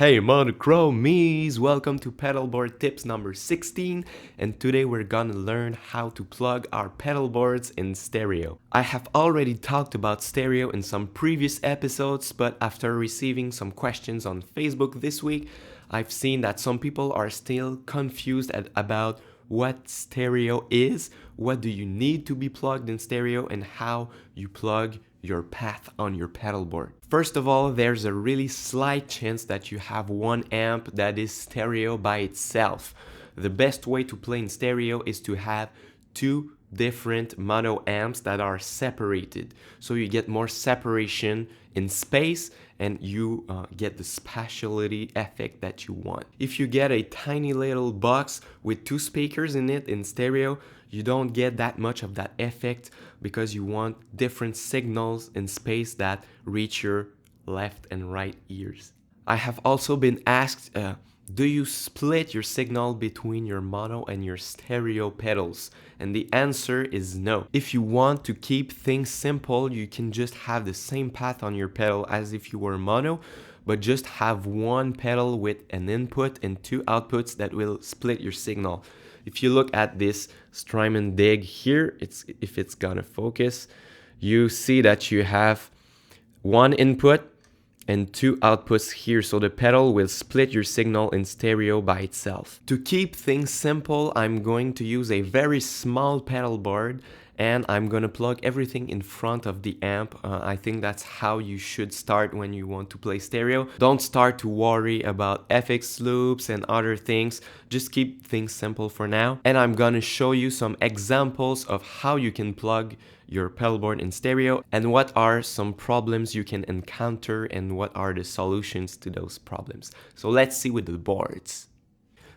Hey monochromies, welcome to Pedalboard tips number 16, and today we're gonna learn how to plug our pedal boards in stereo. I have already talked about stereo in some previous episodes, but after receiving some questions on Facebook this week, I've seen that some people are still confused about what stereo is, what do you need to be plugged in stereo, and how you plug your path on your pedal board. First of all, there's a really slight chance that you have one amp that is stereo by itself. The best way to play in stereo is to have two different mono amps that are separated, so you get more separation in space and you get the spatiality effect that you want. If you get a tiny little box with two speakers in it in stereo, you don't get that much of that effect because you want different signals in space that reach your left and right ears. I have also been asked, do you split your signal between your mono and your stereo pedals? And the answer is no. If you want to keep things simple, you can just have the same path on your pedal as if you were mono, but just have one pedal with an input and two outputs that will split your signal. If you look at this Strymon DIG here, if it's gonna focus, you see that you have one input and two outputs here, so the pedal will split your signal in stereo by itself. To keep things simple, I'm going to use a very small pedal board and I'm gonna plug everything in front of the amp. I think that's how you should start when you want to play stereo. Don't start to worry about FX loops and other things. Just keep things simple for now. And I'm gonna show you some examples of how you can plug your pedal board in stereo and what are some problems you can encounter and what are the solutions to those problems. So let's see with the boards.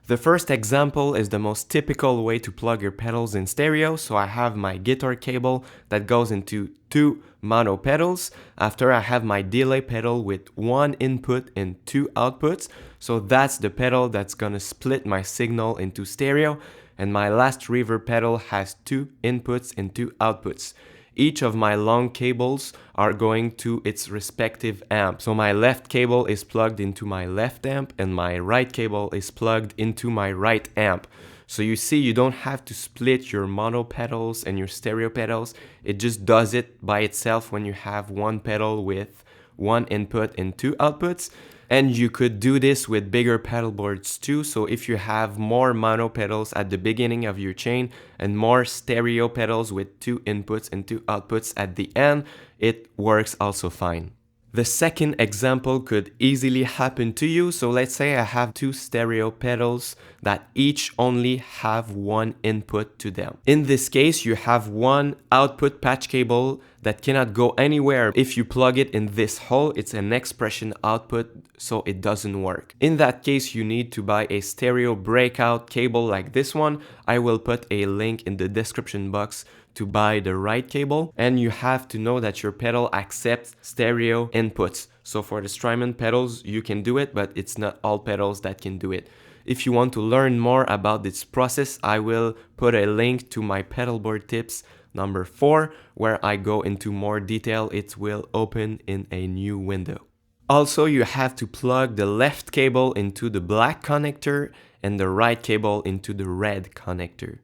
The first example is the most typical way to plug your pedals in stereo. So I have my guitar cable that goes into two mono pedals. After I have my delay pedal with one input and two outputs. So that's the pedal that's gonna split my signal into stereo. And my last reverb pedal has two inputs and two outputs. Each of my long cables are going to its respective amp. So my left cable is plugged into my left amp and my right cable is plugged into my right amp. So you see, you don't have to split your mono pedals and your stereo pedals. It just does it by itself when you have one pedal with one input and two outputs. And you could do this with bigger pedal boards too. So if you have more mono pedals at the beginning of your chain and more stereo pedals with two inputs and two outputs at the end, it works also fine. The second example could easily happen to you. So let's say I have two stereo pedals that each only have one input to them. In this case, you have one output patch cable that cannot go anywhere. If you plug it in this hole, it's an expression output, so it doesn't work. In that case, you need to buy a stereo breakout cable like this one. I will put a link in the description box to buy the right cable, and you have to know that your pedal accepts stereo inputs. So for the Strymon pedals, you can do it, but it's not all pedals that can do it. If you want to learn more about this process, I will put a link to my pedalboard tips number 4, where I go into more detail. It will open in a new window. Also, you have to plug the left cable into the black connector and the right cable into the red connector.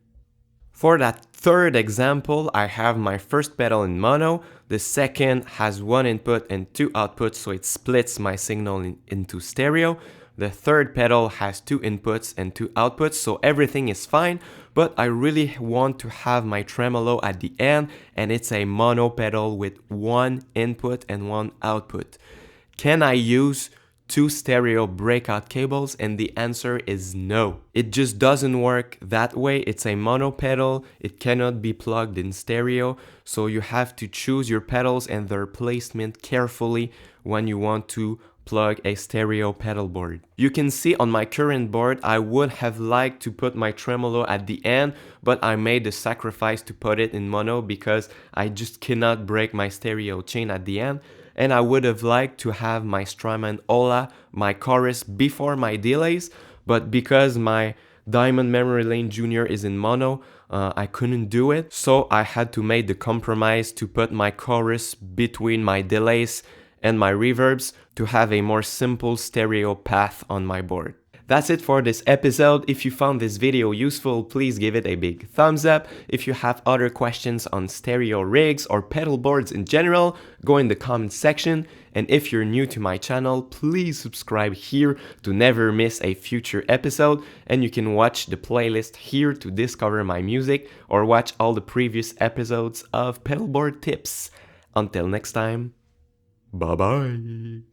For that third example, I have my first pedal in mono, the second has one input and two outputs, so it splits my signal into stereo. The third pedal has two inputs and two outputs, so everything is fine, but I really want to have my tremolo at the end, and it's a mono pedal with one input and one output. Can I use two stereo breakout cables? And the answer is no. It just doesn't work that way. It's a mono pedal. It cannot be plugged in stereo. So you have to choose your pedals and their placement carefully when you want to plug a stereo pedal board. You can see on my current board, I would have liked to put my tremolo at the end, but I made the sacrifice to put it in mono because I just cannot break my stereo chain at the end. And I would have liked to have my Strymon Ola, my chorus before my delays, but because my Diamond Memory Lane Junior is in mono, I couldn't do it. So I had to make the compromise to put my chorus between my delays and my reverbs to have a more simple stereo path on my board. That's it for this episode. If you found this video useful, please give it a big thumbs up. If you have other questions on stereo rigs or pedal boards in general, go in the comments section. And if you're new to my channel, please subscribe here to never miss a future episode. And you can watch the playlist here to discover my music or watch all the previous episodes of Pedalboard Tips. Until next time, bye bye.